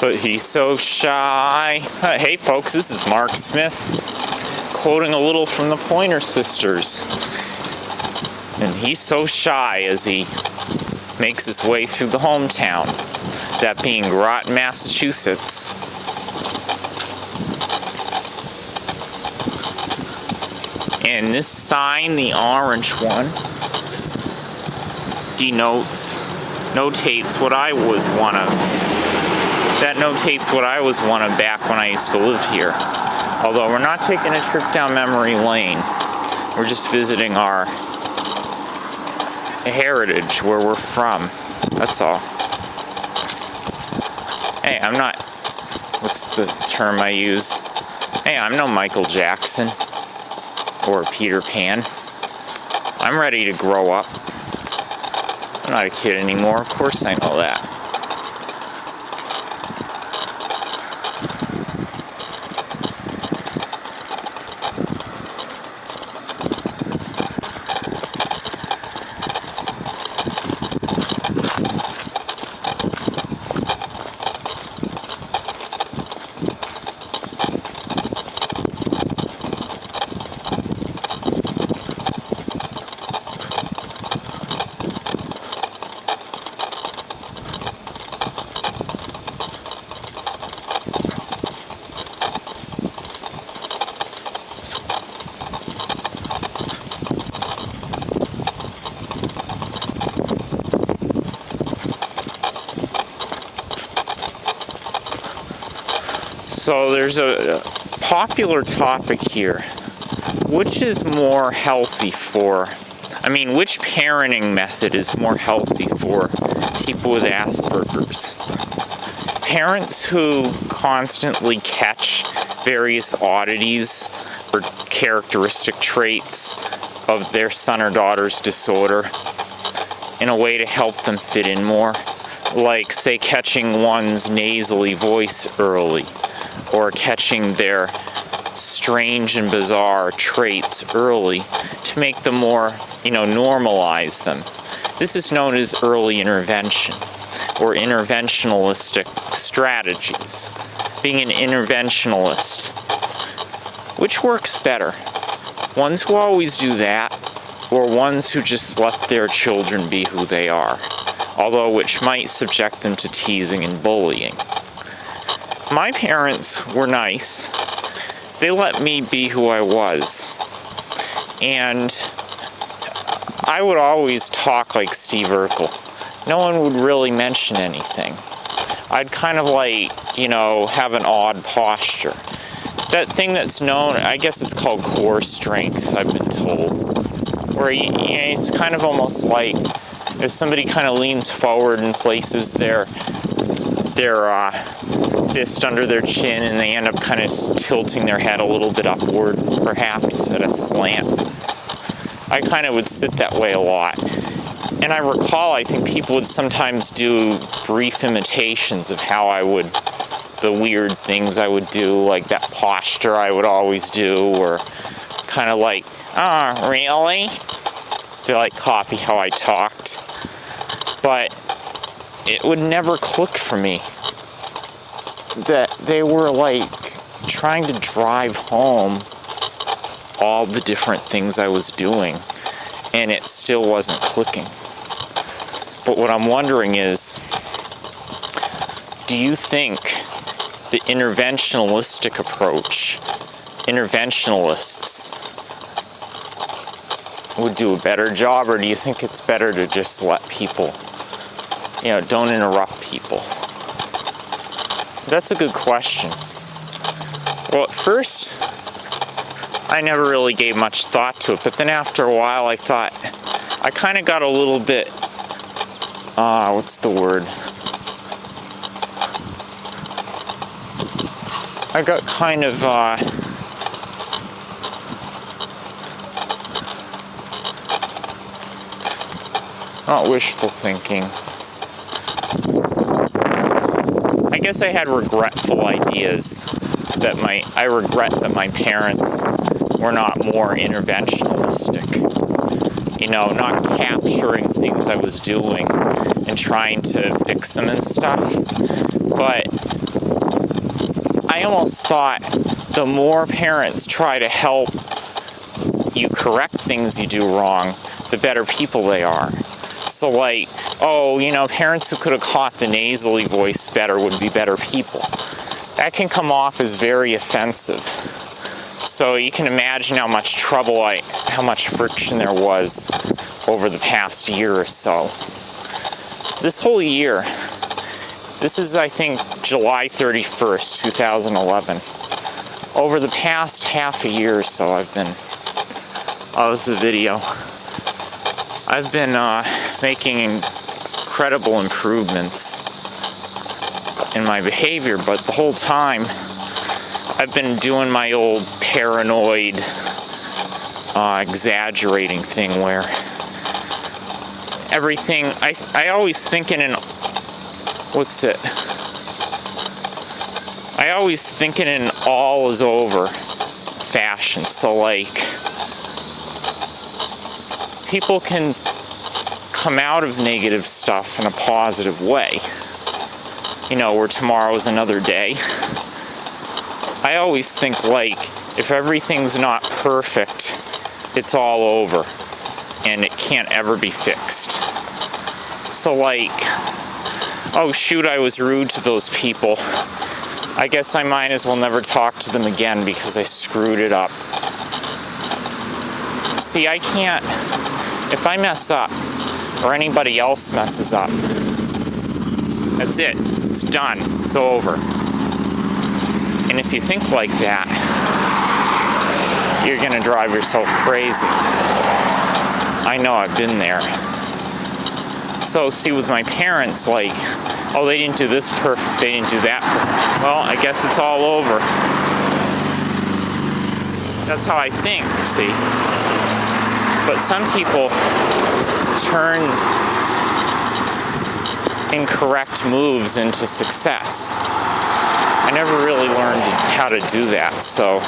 but he's so shy. Hey folks, this is Mark Smith, quoting a little from the Pointer Sisters. And he's so shy as he makes his way through the hometown, that being Groton, Massachusetts. And this sign, the orange one, notates what I was one of. That notates what I was one of back when I used to live here. Although we're not taking a trip down memory lane. We're just visiting our heritage, where we're from. That's all. Hey, I'm not, what's the term I use? Hey, I'm no Michael Jackson or Peter Pan. I'm ready to grow up. I'm not a kid anymore. Of course I know that. So there's a popular topic here. Which is more healthy which parenting method is more healthy for people with Asperger's? Parents who constantly catch various oddities or characteristic traits of their son or daughter's disorder in a way to help them fit in more, like, say, catching one's nasally voice early, or catching their strange and bizarre traits early to make them more, normalize them. This is known as early intervention or interventionalistic strategies. Being an interventionalist. Which works better? Ones who always do that, or ones who just let their children be who they are, although which might subject them to teasing and bullying. My parents were nice. They let me be who I was. And I would always talk like Steve Urkel. No one would really mention anything. I'd kind of have an odd posture. That thing that's known, I guess it's called core strength, I've been told. Where it's kind of almost like if somebody kind of leans forward and places their fist under their chin, and they end up kind of tilting their head a little bit upward, perhaps at a slant. I kind of would sit that way a lot. And I recall, I think people would sometimes do brief imitations of how the weird things I would do, like that posture I would always do, or kind of like, oh, really? To copy how I talked. But it would never click for me that they were trying to drive home all the different things I was doing, and it still wasn't clicking. But what I'm wondering is, do you think the interventionalistic approach, interventionalists, would do a better job, or do you think it's better to just let people, don't interrupt people? That's a good question. Well, at first, I never really gave much thought to it, but then after a while I thought, I kind of got a little bit, what's the word? I got kind of, not wishful thinking. I guess I had regretful ideas that I regret that my parents were not more interventionalistic. Not capturing things I was doing and trying to fix them and stuff. But I almost thought the more parents try to help you correct things you do wrong, the better people they are. So like, oh, parents who could have caught the nasally voice better would be better people. That can come off as very offensive. So you can imagine how much trouble, how much friction there was over the past year or so. This whole year, this is, I think, July 31st, 2011. Over the past half a year or so, I've been, this is a video. I've been making incredible improvements in my behavior, but the whole time I've been doing my old paranoid, exaggerating thing where everything, I always think in I always think in an all is over fashion. So like, people can come out of negative stuff in a positive way. Where tomorrow's another day. I always think like, if everything's not perfect, it's all over and it can't ever be fixed. So like, oh shoot, I was rude to those people. I guess I might as well never talk to them again because I screwed it up. See, I can't, if I mess up or anybody else messes up, that's it. It's done. It's over. And if you think like that, you're gonna drive yourself crazy. I know, I've been there. So see, with my parents, like, oh, they didn't do this perfect, they didn't do that perfect. Well, I guess it's all over. That's how I think, see. But some people turn incorrect moves into success. I never really learned how to do that, so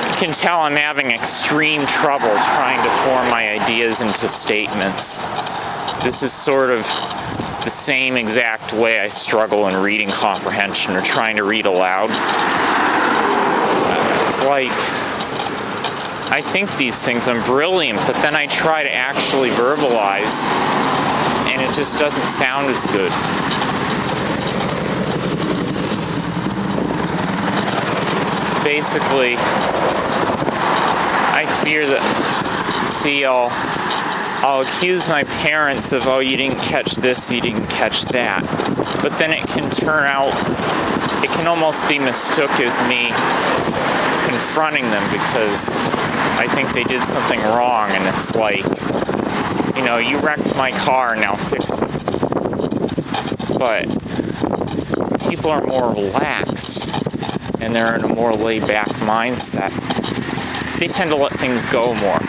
you can tell I'm having extreme trouble trying to form my ideas into statements. This is sort of the same exact way I struggle in reading comprehension or trying to read aloud. It's like, I think these things, I'm brilliant, but then I try to actually verbalize, and it just doesn't sound as good. Basically, I fear that, see, I'll accuse my parents of, oh, you didn't catch this, you didn't catch that. But then it can turn out, it can almost be mistook as me confronting them because I think they did something wrong, and it's like, you wrecked my car, now fix it. But people are more relaxed, and they're in a more laid-back mindset. They tend to let things go more.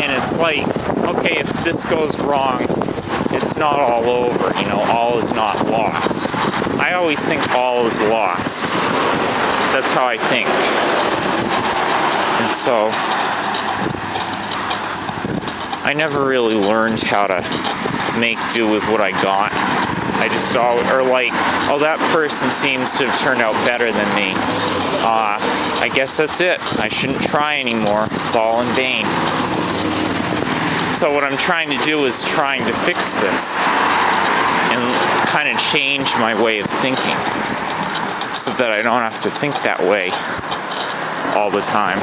And it's like, okay, if this goes wrong, it's not all over, all is not lost. I always think all is lost. That's how I think. And so, I never really learned how to make do with what I got. I just or like, oh, that person seems to have turned out better than me. I guess that's it. I shouldn't try anymore. It's all in vain. So what I'm trying to do is trying to fix this and kind of change my way of thinking so that I don't have to think that way all the time.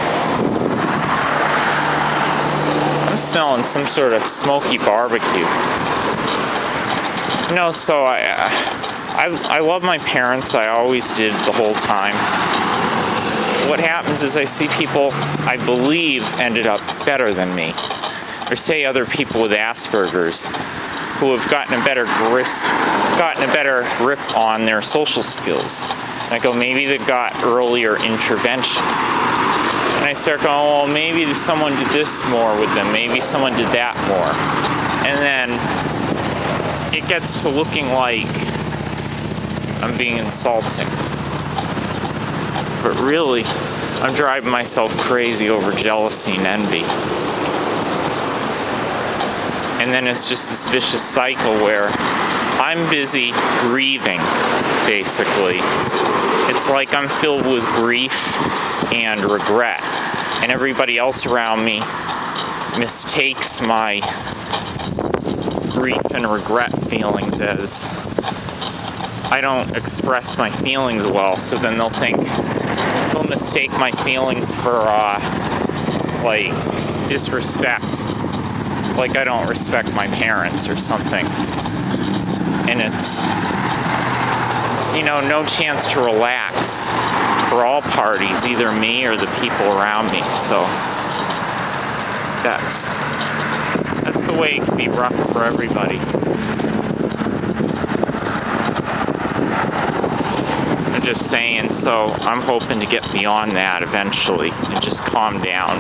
I'm smelling some sort of smoky barbecue. So I love my parents. I always did the whole time. What happens is I see people I believe ended up better than me. Or say other people with Asperger's who have gotten a better grip on their social skills. And I go, maybe they got earlier intervention. And I start going, well, maybe someone did this more with them. Maybe someone did that more. And then it gets to looking like I'm being insulting. But really, I'm driving myself crazy over jealousy and envy. And then it's just this vicious cycle where I'm busy grieving, basically. It's like I'm filled with grief and regret, and everybody else around me mistakes my grief and regret feelings as I don't express my feelings well, so then they'll mistake my feelings for like disrespect, like I don't respect my parents or something. And it's no chance to relax for all parties, either me or the people around me. So that's the way it can be rough for everybody. I'm just saying, so I'm hoping to get beyond that eventually and just calm down,